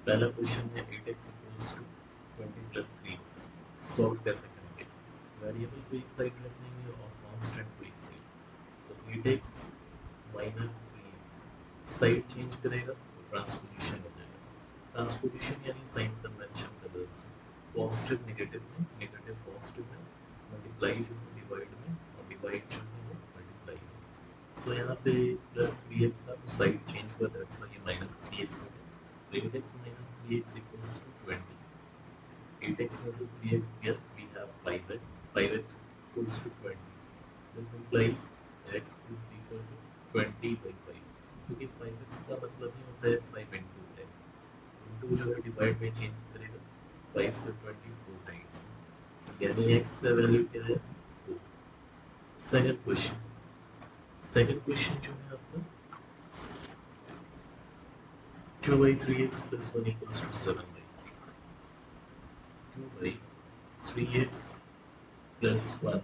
पहला क्वेश्चन है 8x equals to 20 plus 3x solve कैसे करेंगे। वेरिएबल को एक साइड रख देंगे और कांस्टेंट को एक साइड। तो 8x minus 3x side change करेगा तो ट्रांसपोजिशन हो जाएगा। ट्रांसपोजिशन यानी साइन कन्वेंशन बदलना। पॉजिटिव नेगेटिव में, नेगेटिव पॉजिटिव में, मल्टीप्लाई जो है डिवाइड में और डिवाइड जो है वो मल्टीप्लाई में। सो यहाँ पे प्लस 3x था तो साइड चेंज हुआ, दैट्स व्हाई ये माइनस 3x हो गया। 8x minus 3x equals to 20. 8x में से 3x गया, we have 5x. 5x equals to 20. This implies x is equal to 20 by 5. क्योंकि 5x का मतलब ही होता है 5 into x. Into जो है डिवाइड में चेंज करेगा 5 से 24 टाइम्स, यानी x का वैल्यू क्या है 4. सेकंड क्वेश्चन जो है आपका 2 by 3x plus 1 equals to 7 by 3. 2 by 3x plus 1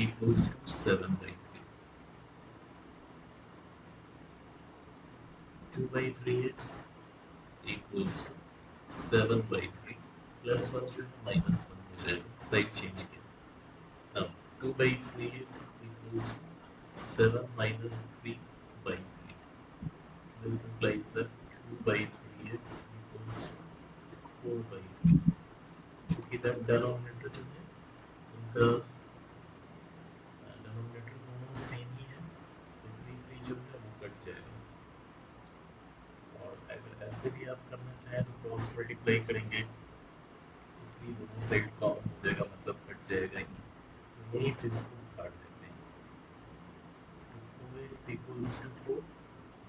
equals to 7 by 3. 2 by 3x equals to 7 by 3 plus 1 जो है minus 1 हो जाएगा, साइड चेंज किया. Now 2 by 3x equals to 7 minus 3 by 3. This implies that 2 by 3x equals to 4 by 3. चूंकि that denominator जो है उनका denominator दोनों सेम ही है तो 3 जो है वो कट जाएगा. और अगर ऐसे भी आप करना चाहें तो क्रॉस मल्टीप्लाई करेंगे तो 3 दोनों साइड कॉमन हो जाएगा, मतलब कट जाएगा ही. तो यही चीज़ को काट देते हैं. तो 2x equals to 4.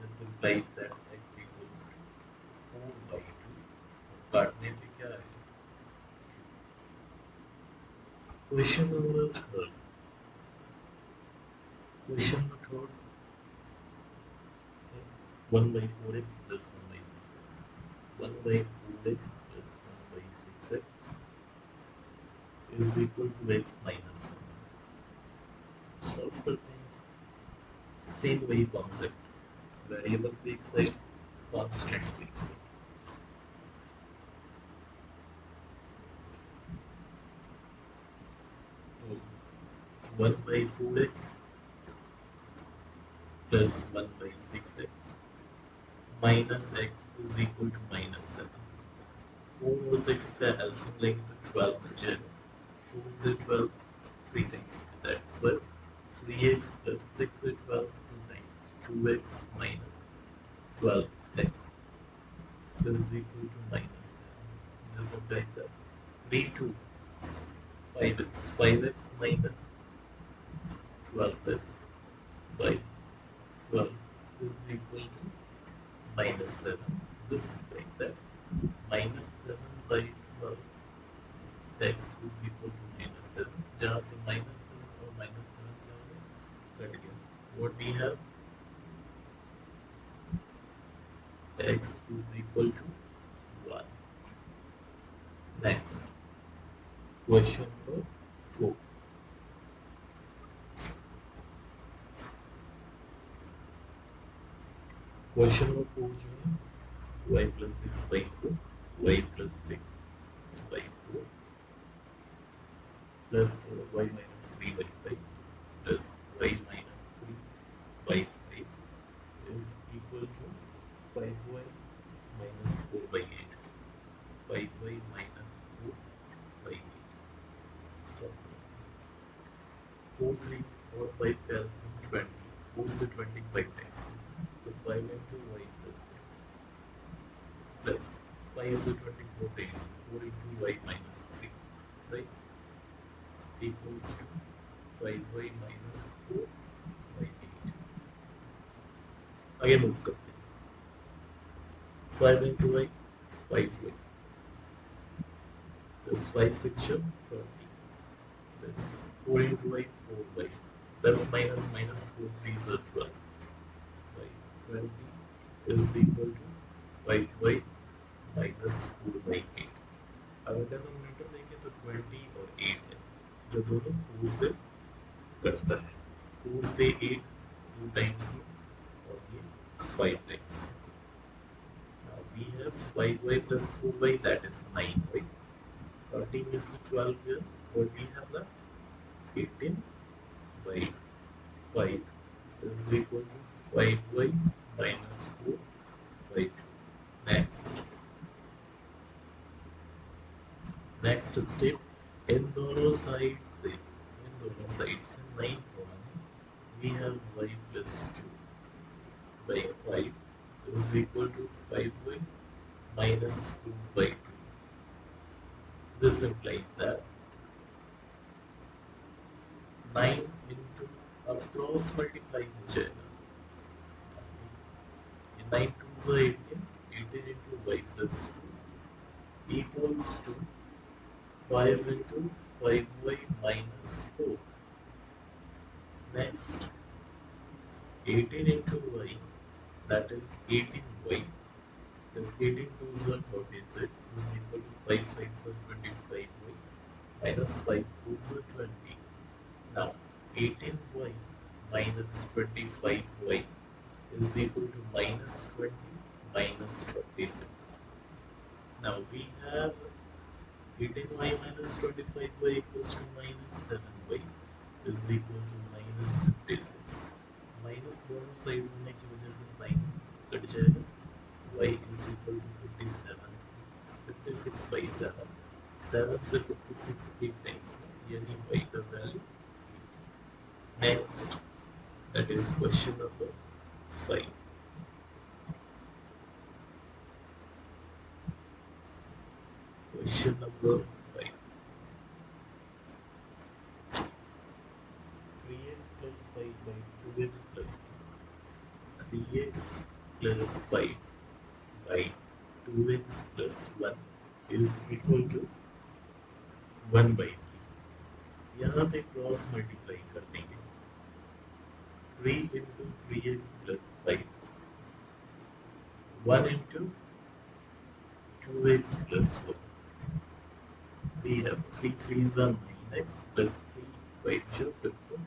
This implies that x equals to 4 by 2. और काटने पे क्या आएगा? Question number third. Question number third 1 by 4x plus 1 by 6x. 1 by 4x plus 1 by 6x is equal to x minus 7. Solve करते हैं इसको. Same वही concept, variable को एक साइड, कांस्टेंट को एक साइड. तो 1 by 4x plus 1 by 6x minus x is equal to minus 7. 4 और 6 का एलसीएम लेंगे तो 12 बन जाएगा. 4 से 12 3 times. That's why 3x plus 6 से 12 2 times. 2x minus 12x. This is equal to minus 7. This is like that. 3 to 5x. 5x minus 12x by 12. This is equal to minus 7. This is like that. Minus 7 by 12 x is equal to minus 7. जहाँ से minus 7 और minus 7 क्या हो गया? Cut गया. What we have? X is equal to 1. Next, question number 4. Question number 4 जो है y plus 6 by 4, y plus 6 by 4 plus y minus 3 by 5 plus y minus 3 by 5 is equal to 5y minus 4 by 8. 5y minus 4 by 8. So 4, 3, 4, 5 का LCM 20. 4 से 25 times. तो 5 into y plus 6 plus 5 से 24 times. 4 into y minus 3. Right? Equals to 5y minus 4 by 8. आगे move करते हैं. 5 into y 5y plus 5 6 20 plus 4 into y 4y plus minus minus 4 3 is 12 by 20 is equal to 5y minus 4 by 8. अगर denominator देखें तो 20 और 8 है जो दोनों 4 से कटता है. 4 से 8 2 टाइम्स में और ये 5 times. we have 5y plus 4y, that is 9y. 13 is 12 here. What we have left? 18 by 5 is equal to 5y minus 4 by 2. Next step, in दोनों साइड से 9 होना, we have y plus 2 by 5 is equal to 5y minus 2 by 2. This implies that 9 into अब cross multiply हो जाएगा. 9 2s are 18, 18 into y plus 2 equals to 5 into 5y minus 4. Next, 18 into y, that is 18y, plus 18 2s are 36 is equal to 5 5s are 25y minus 5 4s are 20. Now, 18y minus 25y is equal to minus 20 minus 26. Now, we have 18y minus 25y equals to minus 7y is equal to minus 56. Minus दोनों side होने की वजह से sign cut जाएगा. y is equal to 57, 56 by 7. 7 से 56 8 times में, यानी y का value. Next, that is question number 5. Question number 5. 3x plus 5 by 2x plus 1. 3x plus 5 by 2x plus 1 is equal to 1 by 3. यहाँ पे cross multiply कर देंगे. 3 into 3x plus 5. 1 into 2x plus 1. We have 3 3s are 9x plus 3 5 15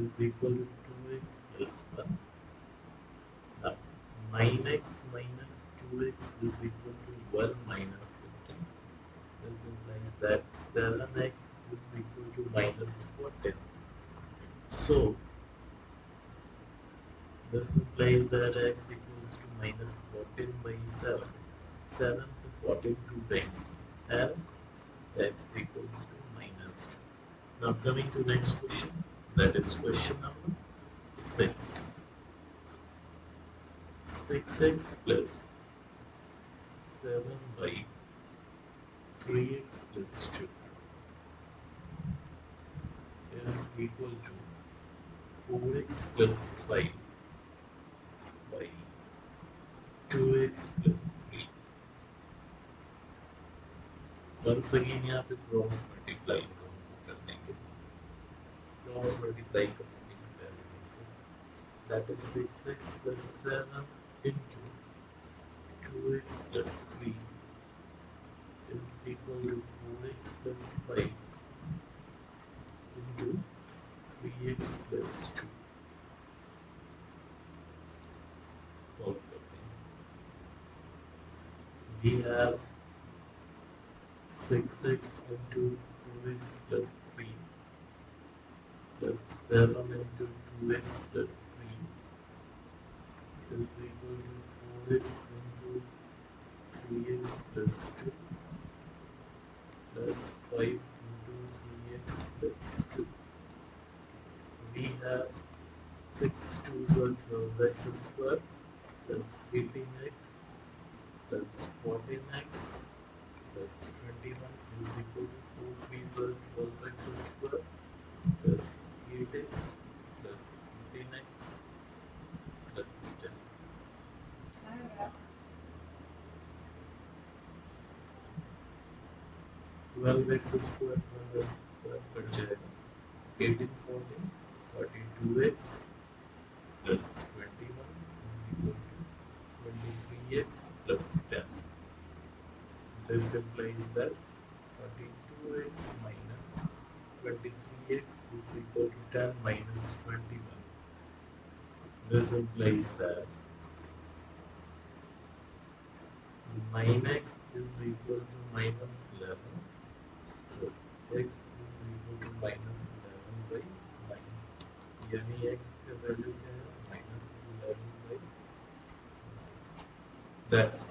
is equal to 2x plus 1. Now 9x minus 2x is equal to 1 minus 15. This implies that 7x is equal to minus 14. So this implies that x equals to minus 14 by 7. 7 से 14 2 times. Hence x equals to minus 2. Now coming to next question, that is question number 6. 6x plus 7 by 3x plus 2 is equal to 4x plus 5 by 2x plus 3. Once again यहाँ पे cross multiply कर देंगे. Cross multiply करने की value, that is 6x plus 7 into 2x plus 3 is equal to 4x plus 5 into 3x plus 2. Solve करते हैं. We have 6x into 2x plus 3 plus 7 into 2x plus 3 is equal to 4x into 3x plus 2 plus 5 into 3x plus 2. We have 6 2s are 12x square plus 18x plus 14x plus 21 is equal to 4 3s are 12x square plus 8x plus 15x plus 10. 12x square 12x square cut जाएगा. 18 14 42x plus 21 is equal to 23x plus 10. This implies that 42x minus 23x is equal to 10 minus 21. This implies that 9x is equal to minus 11. So x is equal to minus 11 by 9. यानी x का value क्या है? minus 11 by 9. That's